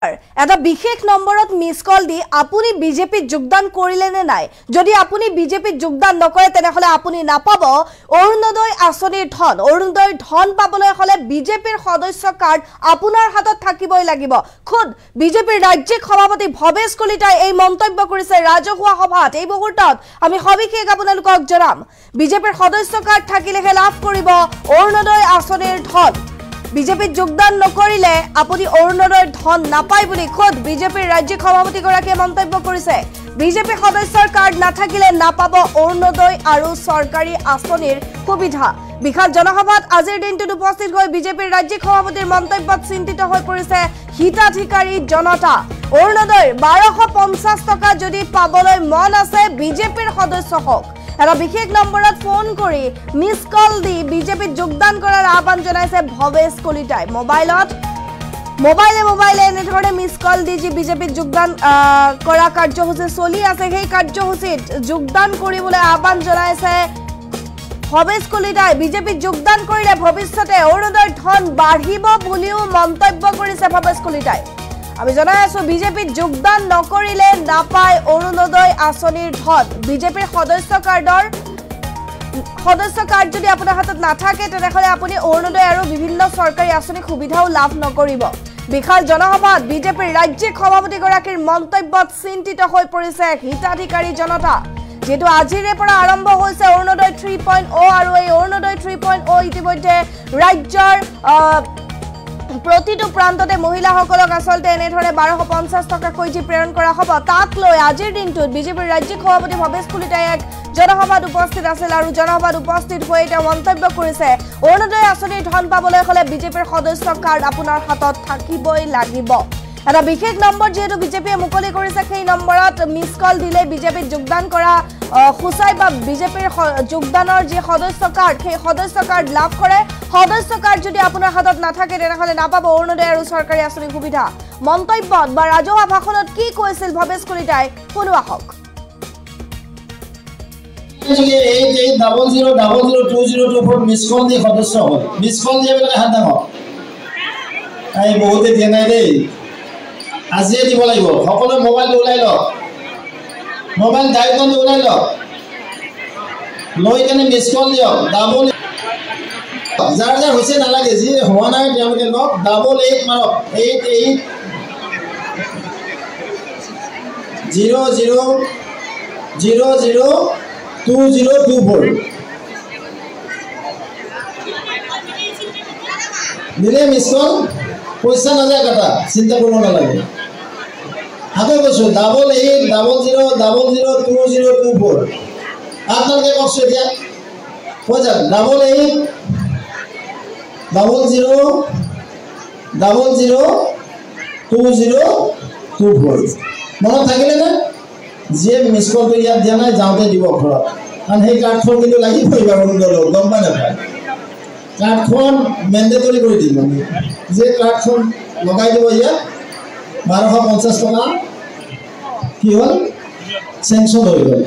এটা বিশেষ নম্বৰত মিস কল দি আপুনি বিজেপি যোগদান কৰিলে নে নাই যদি আপুনি বিজেপি যোগদান নকৰে তেনেহলে আপুনি নাপাব অৰুণোদয় আঁচনিৰ ধন পাবলৈ হলে বিজেপিৰ সদস্য কাৰ্ড আপোনাৰ হাতত থাকিবই লাগিব খুদ বিজেপিৰ ৰাজ্যিক সভাপতি ভৱেশ কলিতাই এই মন্তব্য কৰিছে ৰাজহুৱা সভাত এই মুহূৰ্তত আমি সবিশেষ আপোনালোকক জনাম বিজেপিৰ সদস্য কাৰ্ড থাকিলেহে লাভ কৰিব অৰুণোদয় আঁচনিৰ ধন বিজেপি যোগদান নকৰিলে আপুনি অৰুণোদয়ৰ ধন নাপায় বুলি খুদ বিজেপিৰ ৰাজ্যিক সভাপতি গৰাকীয়ে মন্তব্য কৰিছে বিজেপি সদস্যৰ কাৰ্ড নাথাকিলে নাপাব অৰুণোদয় আৰু চৰকাৰী আঁচনিৰ সুবিধা বিশাল জনসভাত আজিৰ দিনটোত উপস্থিত হৈ বিজেপিৰ ৰাজ্যিক সভাপতিৰ মন্তব্যত চিন্তিত হৈ পৰিছে হিতাধিকাৰী জনতা অৰুণোদয়ৰ 1250 টকা যদি পাবলৈ মন আছে বিজেপিৰ সদস্য হওক এটা বিশেষ নম্বৰত ফোন কৰি মিস কল দি বিজেপি যোগদান কৰাৰ আহ্বান জনাইছে ভৱেশ কলিতাই মোবাইলে এনেধৰণে মিস কল দি যি বিজেপি যোগদান কৰা কাৰ্যসূচী চলি আছে সেই কাৰ্যসূচীত যোগদান কৰিবলৈ আহ্বান জনাইছে ভৱেশ কলিতাই বিজেপি যোগদান কৰিলে ভৱিষ্যতে অৰুণোদয়ৰ ধন বাঢ়িব বুলিও মন্তব্য কৰিছে ভৱেশ কলিতাই আমি জনাই আছো বিজেপি যোগদান নকৰিলে নাপায় অৰুণোদয় আঁচনিৰ ধন বিজেপিৰ সদস্য কাৰ্ড যদি আপোনাৰ হাতত নাথাকে তেনেহলে আপুনি অৰুণোদয় আৰু বিভিন্ন চৰকাৰী আঁচনিৰ সুবিধাও লাভ নকৰিব বিশাল জনসভাত বিজেপিৰ ৰাজ্যিক সভাপতি গৰাকীৰ মন্তব্যত চিন্তিত হৈ পৰিছে হিতাধিকাৰী জনতা যেটো আজিৰে পৰা আৰম্ভ হৈছে অৰুণোদয় 3.0 আৰু এই অৰুণোদয় 3.0 ইতিমধ্যে ৰাজ্যৰ প্ৰতিটো প্ৰান্ততে মহিলাসকলক আসলতে এনেধৰণে 1250 টকা কৈজি প্ৰেৰণ কৰা হ'ব তাক লৈ আজিৰ দিনটোত বিজেপিৰ ৰাজ্যিক সভাপতি ভৱেশ কলিতাই এক জনসভাত উপস্থিত আছিল আৰু জনসভাত উপস্থিত হৈ তেওঁ মন্তব্য কৰিছে অৰুণোদয় আঁচনিৰ ধন পাবলৈ হলে বিজেপিৰ সদস্য কাৰ্ড আপোনাৰ হাতত থাকিবই লাগিব এটা বিশেষ নম্বৰ যেহেতু বিজেপিয়ে মুকলি কৰিছে সেই নম্বৰত মিস কল দিলে বিজেপিত যোগদান কৰা খুচাই বা বিজেপিৰ যোগদানৰ যে সদস্য কাৰ্ড সেই সদস্য কাৰ্ড লাভ কৰে সদস্য কাৰ্ড যদি আপোনাৰ হাতত নাথাকে তেনেহলে নাপাব অৰুণোদয় আৰু চৰকাৰী আঁচনিৰ সুবিধা মন্তব্যত বা ৰাজহুৱা ভাষণত কি কৈছিল ভৱেশ কলিতাই শুনো আহক এই 00002024 মিস কল দি সদস্য হয় মিস কল দিয়ে বেলে হাত দাও এই বহুতে দিয়া নাই দেই আজিয়ে দিব লাগিব সকলো মোবাইল ওলাই ল মোবাইল দায়িত্ব ওলাই ল লৈ কেনে মিস কল দিও ডাবল যাৰ যাৰ হৈছে নালাগে যি হোৱা নাই তেওঁলোকে লক 88 মাৰক 8800002024 দিলে মিস কল পইচা নাযায় কাটা চিন্তা কৰিব নালাগে আকৌ কৈছো 8800002024 আপোনালোকে কষ্ট দিয়া পইচা 8800002024 মনত থাকিলে না যে মিস কল কৰি ইয়াত দিয়া নাই যাওঁতে দিব ঘৰত কাৰণ সেই কাৰ্ডখন কিন্তু লাগিবই বাৰু গম পাই নাপায় কাৰ্ডখন মেন্ডেটৰি কৰি দিব যে কাৰ্ডখন লগাই দিব ইয়াত 1250 টকা কি হল চেংচন হৈ গ'ল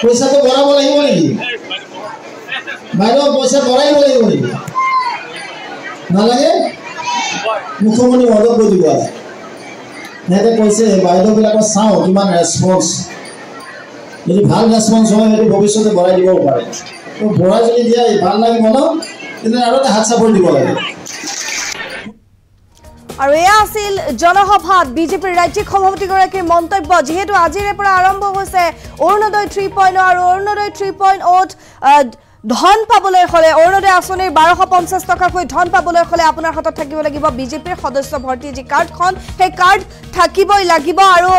পইচাটো ভৰাব লাগিব নেকি বাইদেউ পইচা ভৰাই লাগিব নেকি নালাগে মুখ্যমন্ত্ৰী মদত কৰি দিব নেতে কৈছে বাইদেউবিলাকৰ চাওঁ কিমান ৰেছপন্স যদি ভাল ৰেছপন্স হয় সেইটো ভৱিষ্যতে ভৰাই দিব পাৰে তো ভৰাই যদি দিয়া ভাল লাগিব ন তেনে আৰু এটা হাত চাপৰি দিব লাগে আৰু এয়া আছিল জনসভাত বিজেপিৰ ৰাজ্যিক সভাপতি গৰাকীৰ মন্তব্য যেহেতু আজিৰে পৰা আৰম্ভ হৈছে অৰুণোদয় 3.0 আৰু অৰুণোদয় 3.0 ধন পাবলৈ হলে অৰুণোদয় আঁচনিৰ 1250 টকাকৈ ধন পাবলৈ হলে আপোনাৰ হাতত থাকিব লাগিব বিজেপিৰ সদস্য ভৰ্তি যি কাৰ্ডখন সেই কাৰ্ড থাকিবই লাগিব আৰু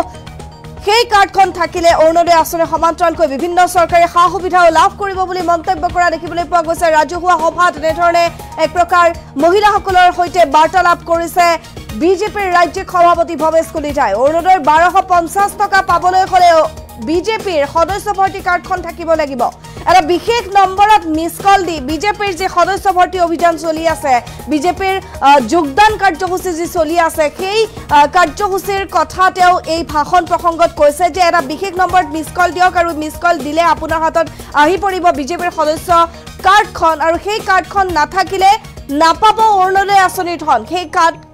সেই কাৰ্ডখন থাকিলে অৰুণোদয় আঁচনিৰ সমান্তৰালকৈ বিভিন্ন চৰকাৰী সা সুবিধাও লাভ কৰিব বুলি মন্তব্য কৰা দেখিবলৈ পোৱা গৈছে ৰাজহুৱা সভাত এনেধৰণে এক প্ৰকাৰ মহিলাসকলৰ সৈতে বাৰ্তালাপ কৰিছে বিজেপিৰ ৰাজ্যিক সভাপতি ভৱেশ কলিতাই অৰুণোদয়ৰ 1250 টকা পাবলৈ হলে বিজেপিৰ সদস্য ভৰ্তি কাৰ্ডখন থাকিব লাগিব এটা বিশেষ নম্বৰত মিস কল দি বিজেপিৰ যে সদস্য ভৰ্তি অভিযান চলি আছে বিজেপিৰ যোগদান কাৰ্যসূচী যি চলি আছে সেই কাৰ্যসূচীৰ কথা তেওঁ এই ভাষণ প্ৰসংগত কৈছে যে এটা বিশেষ নম্বৰত মিস কল দিয়ক আৰু মিস কল দিলে আপোনাৰ হাতত আহি পৰিব বিজেপিৰ সদস্য কাৰ্ডখন আৰু সেই কাৰ্ডখন নাথাকিলে নাপাব অৰুণোদয় আঁচনিৰ ধন সেই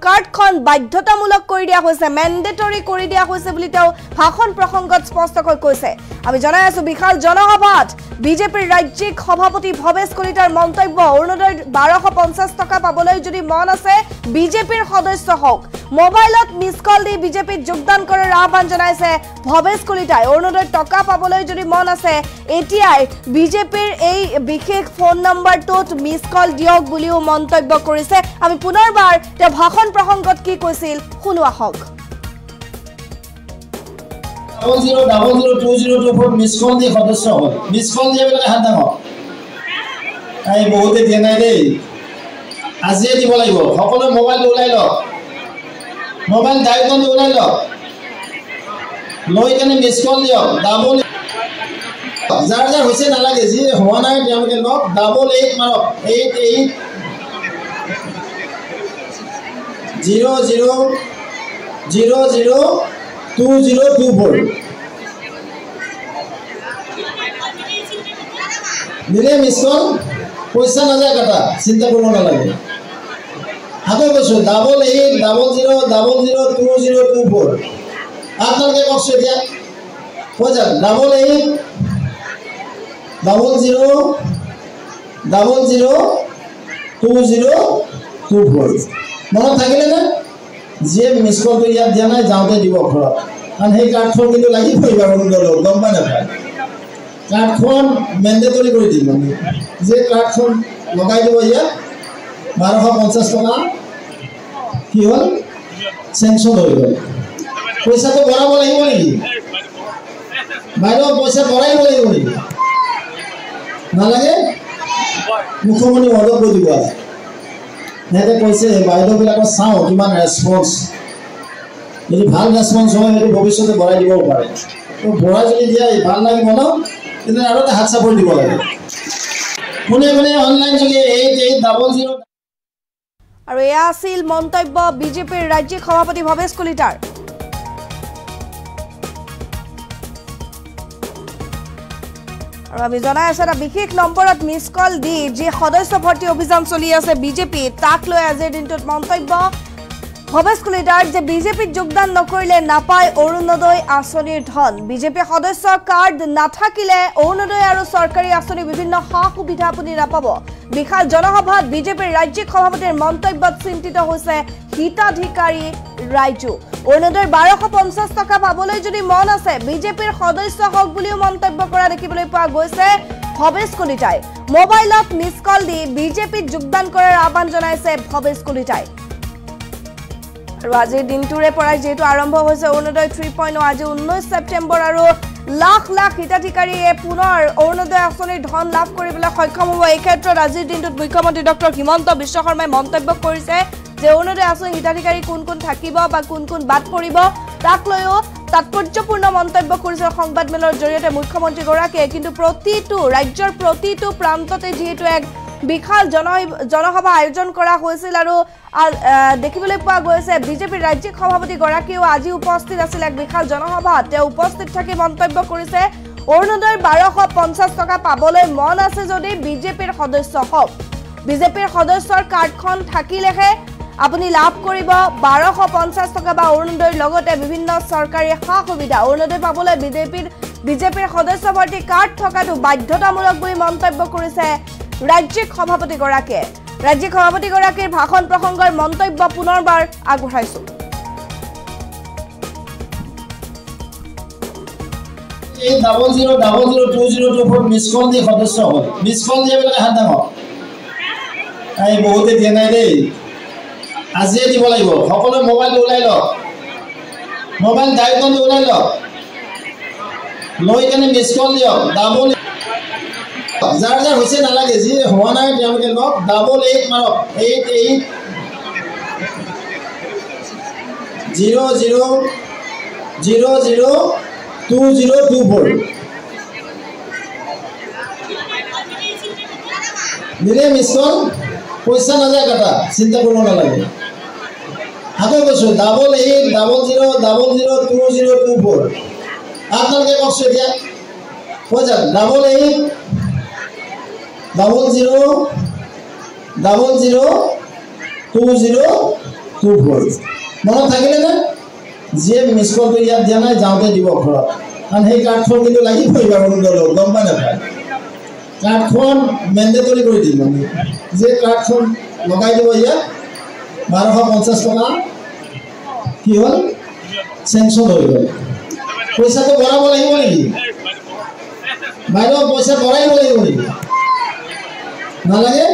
কাৰ্ডখন বাধ্যতামূলক কৰি দিয়া হৈছে, মেণ্ডেটৰী কৰি দিয়া হৈছে বুলি তেওঁ ভাষণ প্ৰসংগত স্পষ্টকৈ কৈছে। আমি জনাই আছো বিশাল জনসভাত বিজেপিৰ ৰাজ্যিক সভাপতি ভৱেশ কলিতাৰ মন্তব্য, অৰুণোদয় 1250 টকা পাবলৈ যদি মন আছে বিজেপিৰ সদস্য হওক। মোবাইলত মিছ কল দি বিজেপিত যোগদান কৰাৰ আহ্বান জনাইছে ভৱেশ কলিতাই। অৰুণোদয় টকা পাবলৈ যদি মন আছে এতিয়াই বিজেপিৰ এই বিশেষ ফোন নম্বৰটোত মিছ কল দিয়ক বুলিও মন্তব্য কৰিছে। আমি পুনৰবাৰ তেওঁ ভাষণ প্ৰসংগত কি কৈছিল শুনো আহক। 00002024 মিছ কল দি সদস্য হ'ল। মিছ কল দিয়ে বোলে হাত ডাঙৰ এই বহুতে দিয়া নাই দেই, আজিয়ে দিব লাগিব। সকলোৱে মোবাইলটো ওলাই লওক, মোবাইল ডাইৰেক্টলি ওলাই লওক, লৈ কেনে মিছ কল দিয়ক। ডাবল যাৰ যাৰ হৈছে নালাগে, যি হোৱা নাই তেওঁলোকে লওক। 88 মাৰক, 88 00002024 দিলে মিছ কল, পইচা নাযায় কাটা, চিন্তা কৰিব নালাগে। আকৌ কৈছোঁ 8800002024 আপোনালোকে কওকচোন এতিয়া কৈ যাওক। 8800002024 মনত থাকিলে নে? যিয়ে মিছ কলটো ইয়াত দিয়া নাই যাওঁতে দিব ঘৰত, কাৰণ সেই কাৰ্ডখন কিন্তু লাগিবই বাৰু দলক, গম পাই নাপায়। কাৰ্ডখন মেণ্ডেটৰী কৰি দিম আমি, যে কাৰ্ডখন লগাই দিব ইয়াত 1250 টকা কি হ'ল চেংচন হৈ গ'ল। পইচাটো ভৰাব লাগিব নেকি বাইদেউ? পইচা ভৰাইব লাগিব নেকি? নালাগে, মুখ্যমন্ত্ৰী মহোদয়ক কৈ দিব। সিহঁতে কৈছে বাইদেউবিলাকক চাওঁ কিমান ৰেছপন্স, যদি ভাল ৰেছপন্স হয় সেইটো ভৱিষ্যতে ভৰাই দিবও পাৰে। তো ভৰাই যদি দিয়া ভাল লাগিব ন, তেন্তে আৰু এটা হাত চাপৰি দিব লাগে। কোনে কোনে অনলাইন যোগে 8800। আৰু এয়া আছিল মন্তব্য বিজেপিৰ ৰাজ্যিক সভাপতি ভৱেশ কলিতাৰ। আৰু আমি জনাই আছো এটা বিশেষ নম্বৰত মিছ কল দি যি সদস্য ভৰ্তি অভিযান চলি আছে বিজেপি, তাক লৈ আজিৰ দিনটোত মন্তব্য ভৱেশ কলিতাৰ যে বিজেপিত যোগদান নকৰিলে নাপায় অৰুণোদয় আঁচনিৰ ধন। বিজেপি সদস্য কাৰ্ড নাথাকিলে অৰুণোদয় আৰু চৰকাৰী আঁচনি বিভিন্ন সা সুবিধা আপুনি নাপাব। বিশাল জনসভাত বিজেপিৰ ৰাজ্যিক সভাপতিৰ মন্তব্যত চিন্তিত হৈছে হিতাধিকাৰী ৰাইজো। অৰুণোদয় 1250 টকা পাবলৈ যদি মন আছে বিজেপিৰ সদস্য হওক বুলিও মন্তব্য কৰা দেখিবলৈ পোৱা গৈছে ভৱেশ কলিতাই। মোবাইলত মিছ কল দি বিজেপিত যোগদান কৰাৰ আহ্বান জনাইছে ভৱেশ কলিতাই। আৰু আজিৰ দিনটোৰে পৰাই যিহেতু আৰম্ভ হৈছে অৰুণোদয় 3.0, আজি 19 ছেপ্টেম্বৰ আৰু লাখ লাখ হিতাধিকাৰীয়ে পুনৰ অৰুণোদয় আঁচনিৰ ধন লাভ কৰিবলৈ সক্ষম হ'ব। এই ক্ষেত্ৰত আজিৰ দিনটোত মুখ্যমন্ত্ৰী ডক্টৰ হিমন্ত বিশ্ব শৰ্মাই মন্তব্য কৰিছে যে অৰুণোদয় আঁচনি হিতাধিকাৰী কোন কোন থাকিব বা কোন কোন বাদ পৰিব তাক লৈও তাৎপৰ্যপূৰ্ণ মন্তব্য কৰিছে সংবাদমেলৰ জৰিয়তে মুখ্যমন্ত্ৰীগৰাকীয়ে। কিন্তু প্ৰতিটো ৰাজ্যৰ প্ৰতিটো প্ৰান্ততে যিহেতু এক বিশাল জনসভা আয়োজন কৰা হৈছিল আৰু দেখিবলৈ পোৱা গৈছে বিজেপিৰ ৰাজ্যিক সভাপতিগৰাকীও আজি উপস্থিত আছিল এক বিশাল জনসভাত। তেওঁ উপস্থিত থাকি মন্তব্য কৰিছে অৰুণোদয়ৰ 1250 টকা পাবলৈ মন আছে যদি বিজেপিৰ সদস্য হওক। বিজেপিৰ সদস্যৰ কাৰ্ডখন থাকিলেহে আপুনি লাভ কৰিব 1250 টকা বা অৰুণোদয়ৰ লগতে বিভিন্ন চৰকাৰী সা সুবিধা। অৰুণোদয় পাবলৈ বিজেপিৰ সদস্য ভৰ্তি কাৰ্ড থকাটো বাধ্যতামূলক বুলি মন্তব্য কৰিছে ৰাজ্যিক সভাপতিগৰাকীয়ে। ৰাজ্যিক সভাপতিগৰাকীৰ ভাষণ প্ৰসংগৰ মন্তব্য পুনৰবাৰ আগবঢ়াইছো। 00002024 মিছ কল দি সদস্য হ'ল। মিছ কল দিয়ে বোলে হাত ডাঙৰ এই বহুতে দিয়া নাই দেই, আজিয়ে দিব লাগিব। সকলোৱে মোবাইলটো ওলাই লওক, মোবাইল ডাইৰেক্টলি ওলাই লওক, লৈ কেনে মিছ কল দিয়ক। ডাবল যাৰ যাৰ হৈছে নালাগে, যি হোৱা নাই তেওঁলোকে লওক। 88 মাৰক, 88 00002024 দিলে মিছ কল, পইচা নাযায় কাটা, চিন্তা কৰিব নালাগে। আকৌ কৈছোঁ 8800002024 আপোনালোকে কওকচোন এতিয়া কৈ যাওক। 8800002024 প্ৰুফ হ'ল মনত থাকিলে নে যিয়ে মিছ কলটো ইয়াত দিয়া নাই যাওঁতে দিব ঘৰত কাৰণ সেই কাৰ্ডখন কিন্তু লাগিবই বাৰু অৰুণোদয়ক গম পাই নাপায় কাৰ্ডখন মেণ্ডেটৰী কৰি দিম আমি যে কাৰ্ডখন লগাই দিব ইয়াত 1250 টকা কি হ'ল চেংচন হৈ গ'ল পইচাটো ভৰাব লাগিব নেকি বাইদেউ পইচা ভৰাইব লাগিব নেকি নালাগে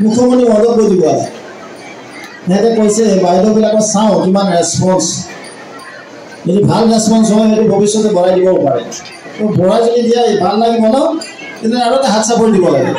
মুখ্যমন্ত্ৰী মহোদয়ক কৈ দিব আৰু সিহঁতে কৈছে বাইদেউবিলাকৰ চাওঁ কিমান ৰেছপন্স যদি ভাল ৰেছপন্স হয় সেইটো ভৱিষ্যতে ভৰাই দিবও পাৰে তো ভৰাই যদি দিয়া ভাল লাগিব ন তেন্তে আৰু এটা হাত চাপৰি দিব লাগে